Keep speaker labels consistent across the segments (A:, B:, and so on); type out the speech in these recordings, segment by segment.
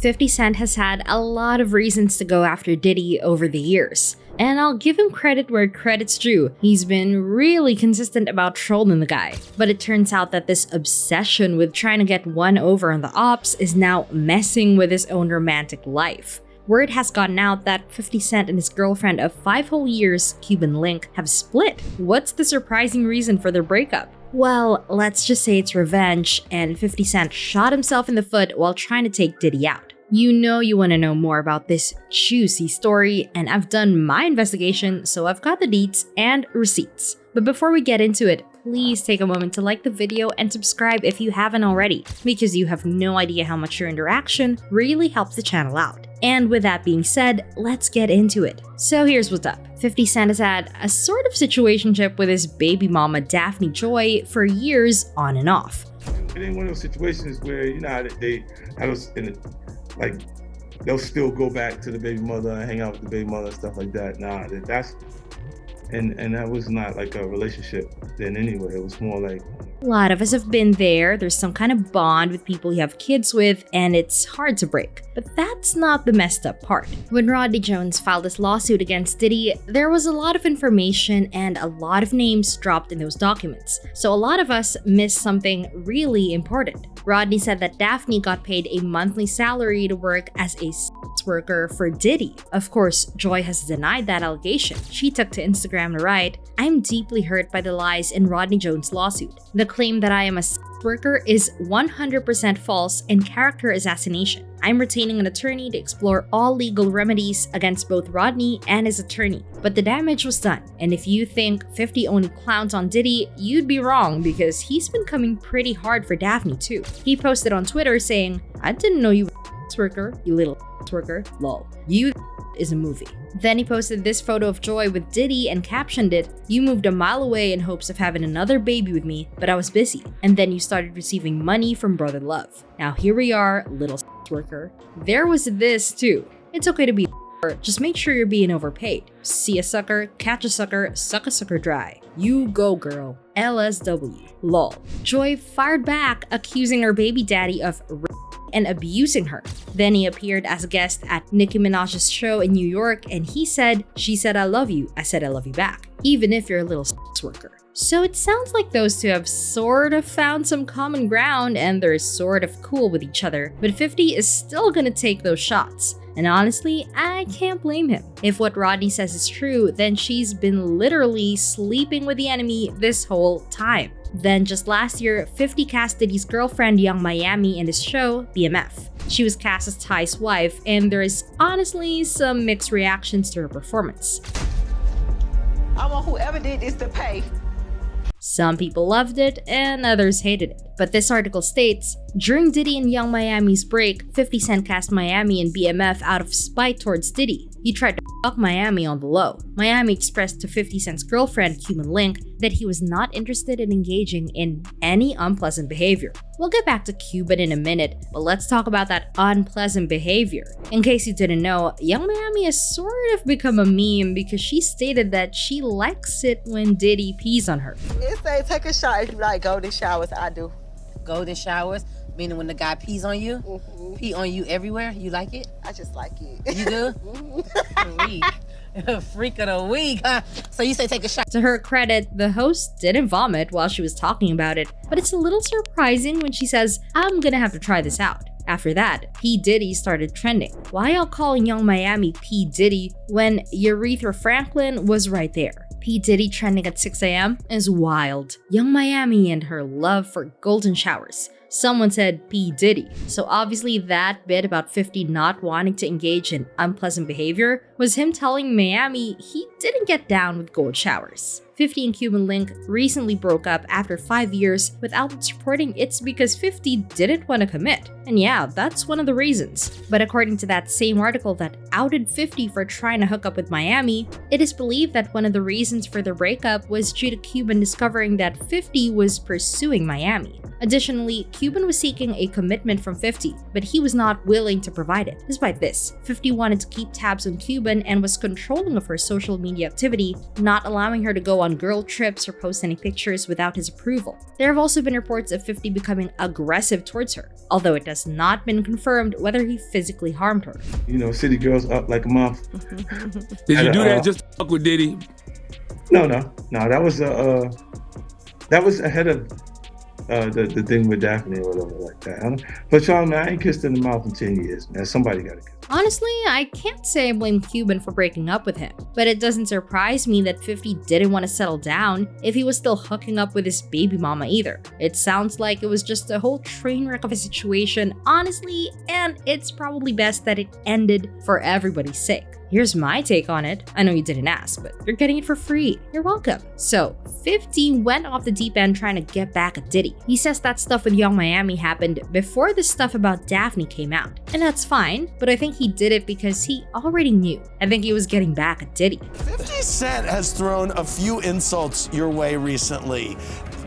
A: 50 Cent has had a lot of reasons to go after Diddy over the years. And I'll give him credit where credit's due. He's been really consistent about trolling the guy. But it turns out that this obsession with trying to get one over on the ops is now messing with his own romantic life. Word has gotten out that 50 Cent and his girlfriend of 5 whole years, Cuban Link, have split. What's the surprising reason for their breakup? Well, let's just say it's revenge, and 50 Cent shot himself in the foot while trying to take Diddy out. You know you want to know more about this juicy story, and I've done my investigation, so I've got the deets and receipts. But before we get into it, please take a moment to like the video and subscribe if you haven't already, because you have no idea how much your interaction really helps the channel out. And with that being said, let's get into it. So here's what's up. 50 Cent has had a sort of situationship with his baby mama Daphne Joy for years on and off.
B: It ain't one of those situations where, you know, like they'll still go back to the baby mother and hang out with the baby mother and stuff like that. Nah, and that was not like a relationship then anyway. It was more like,
A: a lot of us have been there. There's some kind of bond with people you have kids with, and it's hard to break. But that's not the messed up part. When Rodney Jones filed this lawsuit against Diddy, there was a lot of information and a lot of names dropped in those documents. So a lot of us missed something really important. Rodney said that Daphne got paid a monthly salary to work as a sex worker for Diddy. Of course, Joy has denied that allegation. She took to Instagram to write, "I'm deeply hurt by the lies in Rodney Jones' lawsuit. The claim that I am a sex worker is 100% false and character assassination. I'm retaining an attorney to explore all legal remedies against both Rodney and his attorney. But the damage was done, and if you think 50 only clowns on Diddy, you'd be wrong because he's been coming pretty hard for Daphne too." He posted on Twitter saying, "I didn't know you were a sex worker, you little sex worker, lol. You is a movie." Then he posted this photo of Joy with Diddy and captioned it, "You moved a mile away in hopes of having another baby with me, but I was busy. And then you started receiving money from Brother Love. Now here we are, little sex worker." There was this too. It's okay to be just make sure you're being overpaid. See a sucker, catch a sucker, suck a sucker dry. You go girl. LSW. Lol. Joy fired back, accusing her baby daddy of and abusing her. Then he appeared as a guest at Nicki Minaj's show in New York, and he said, "She said I love you, I said I love you back, even if you're a little sex worker." So it sounds like those two have sort of found some common ground and they're sort of cool with each other, but 50 is still gonna take those shots. And honestly, I can't blame him. If what Rodney says is true, then she's been literally sleeping with the enemy this whole time. Then just last year, 50 cast Diddy's girlfriend Young Miami in his show, BMF. She was cast as Ty's wife, and there is honestly some mixed reactions to her performance.
C: I want whoever did this to pay.
A: Some people loved it and others hated it. But this article states, during Diddy and Young Miami's break, 50 Cent cast Miami and BMF out of spite towards Diddy. He tried to fuck Miami on the low. Miami expressed to 50 Cent's girlfriend, Cuban Link, that he was not interested in engaging in any unpleasant behavior. We'll get back to Cuban in a minute, but let's talk about that unpleasant behavior. In case you didn't know, Young Miami has sort of become a meme because she stated that she likes it when Diddy pees on her.
C: It say take a shower if you like golden showers. I do.
D: Golden showers, meaning when the guy pees on you, pee on you everywhere, you like it?
C: I just like it.
D: You do? Freak of the week, huh? So you say take a shot.
A: To her credit, the host didn't vomit while she was talking about it, but it's a little surprising when she says, "I'm gonna have to try this out." After that, P. Diddy started trending. Why y'all calling Young Miami P. Diddy when Aretha Franklin was right there? P. Diddy trending at 6 a.m. is wild. Young Miami and her love for golden showers. Someone said P. Diddy. So obviously that bit about 50 not wanting to engage in unpleasant behavior was him telling Miami he didn't get down with gold showers. 50 and Cuban Link recently broke up after 5 years, with outlets reporting it's because 50 didn't want to commit. And yeah, that's one of the reasons. But according to that same article that outed 50 for trying to hook up with Miami, it is believed that one of the reasons for the breakup was due to Cuban discovering that 50 was pursuing Miami. Additionally, Cuban was seeking a commitment from 50, but he was not willing to provide it. Despite this, 50 wanted to keep tabs on Cuban and was controlling of her social media activity, not allowing her to go on on girl trips or post any pictures without his approval. There have also been reports of 50 becoming aggressive towards her, although it has not been confirmed whether he physically harmed her.
B: You know, city girls up like a month.
E: Did you do that just to fuck with Diddy?
B: No. That was ahead of the thing with Daphne or whatever like that. But y'all, man, I ain't kissed in the mouth in 10 years, man. Somebody got to kiss.
A: Honestly, I can't say I blame Cuban for breaking up with him, but it doesn't surprise me that 50 didn't want to settle down if he was still hooking up with his baby mama either. It sounds like it was just a whole train wreck of a situation, honestly, and it's probably best that it ended for everybody's sake. Here's my take on it. I know you didn't ask, but you're getting it for free. You're welcome. So, 50 went off the deep end trying to get back at Diddy. He says that stuff with Young Miami happened before the stuff about Daphne came out. And that's fine, but I think he did it because he already knew. I think he was getting back at Diddy.
F: 50 Cent has thrown a few insults your way recently.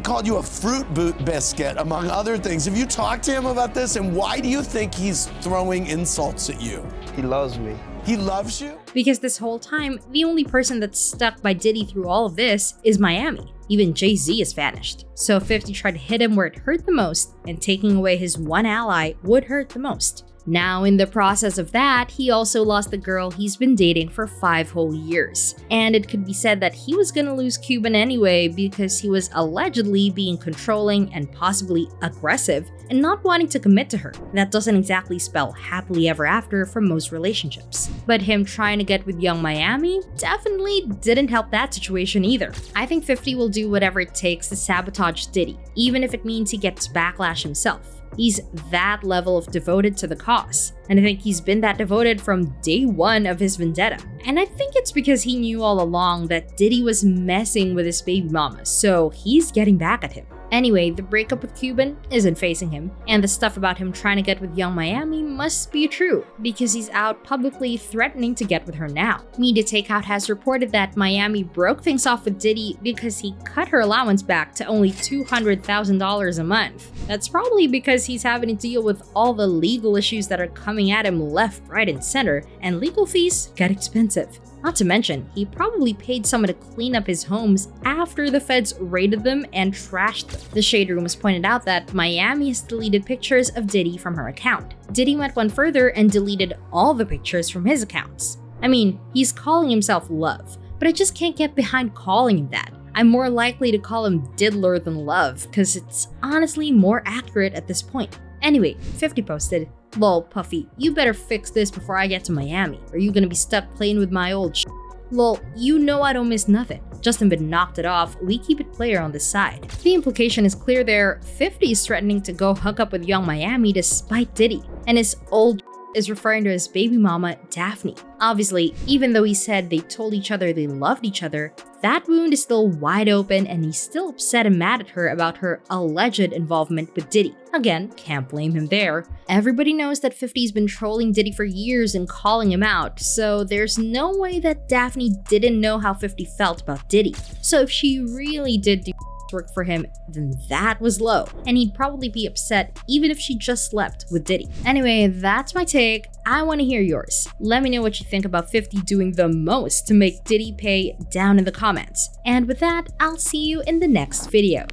F: Called you a fruit boot biscuit, among other things. Have you talked to him about this, and why do you think he's throwing insults at you?
G: He loves me.
F: He loves you?
A: Because this whole time, the only person that's stuck by Diddy through all of this is Miami. Even Jay-Z is vanished. So 50 tried to hit him where it hurt the most, and taking away his one ally would hurt the most. Now, in the process of that, he also lost the girl he's been dating for 5 whole years. And it could be said that he was gonna lose Cuban anyway because he was allegedly being controlling and possibly aggressive and not wanting to commit to her. That doesn't exactly spell happily ever after for most relationships. But him trying to get with Young Miami definitely didn't help that situation either. I think 50 will do whatever it takes to sabotage Diddy, even if it means he gets backlash himself. He's that level of devoted to the cause, and I think he's been that devoted from day one of his vendetta. And I think it's because he knew all along that Diddy was messing with his baby mama, so he's getting back at him. Anyway, the breakup with Cuban isn't facing him, and the stuff about him trying to get with Young Miami must be true, because he's out publicly threatening to get with her now. Media Takeout has reported that Miami broke things off with Diddy because he cut her allowance back to only $200,000 a month. That's probably because he's having to deal with all the legal issues that are coming at him left, right, and center, and legal fees get expensive. Not to mention, he probably paid someone to clean up his homes after the feds raided them and trashed them. The Shade Room has pointed out that Miami has deleted pictures of Diddy from her account. Diddy went one further and deleted all the pictures from his accounts. I mean, he's calling himself Love, but I just can't get behind calling him that. I'm more likely to call him Diddler than Love, because it's honestly more accurate at this point. Anyway, 50 posted, "Lol, Puffy, you better fix this before I get to Miami, or you gonna be stuck playing with my old sh**. Lol, you know I don't miss nothing. Justin been knocked it off, we keep it player on this side." The implication is clear there. 50 is threatening to go hook up with Young Miami to spite Diddy, and his old is referring to his baby mama, Daphne. Obviously, even though he said they told each other they loved each other, that wound is still wide open and he's still upset and mad at her about her alleged involvement with Diddy. Again, can't blame him there. Everybody knows that 50's been trolling Diddy for years and calling him out, so there's no way that Daphne didn't know how 50 felt about Diddy. So if she really did do work for him, then that was low, and he'd probably be upset even if she just slept with Diddy. Anyway, that's my take. I want to hear yours. Let me know what you think about 50 doing the most to make Diddy pay down in the comments. And with that, I'll see you in the next video.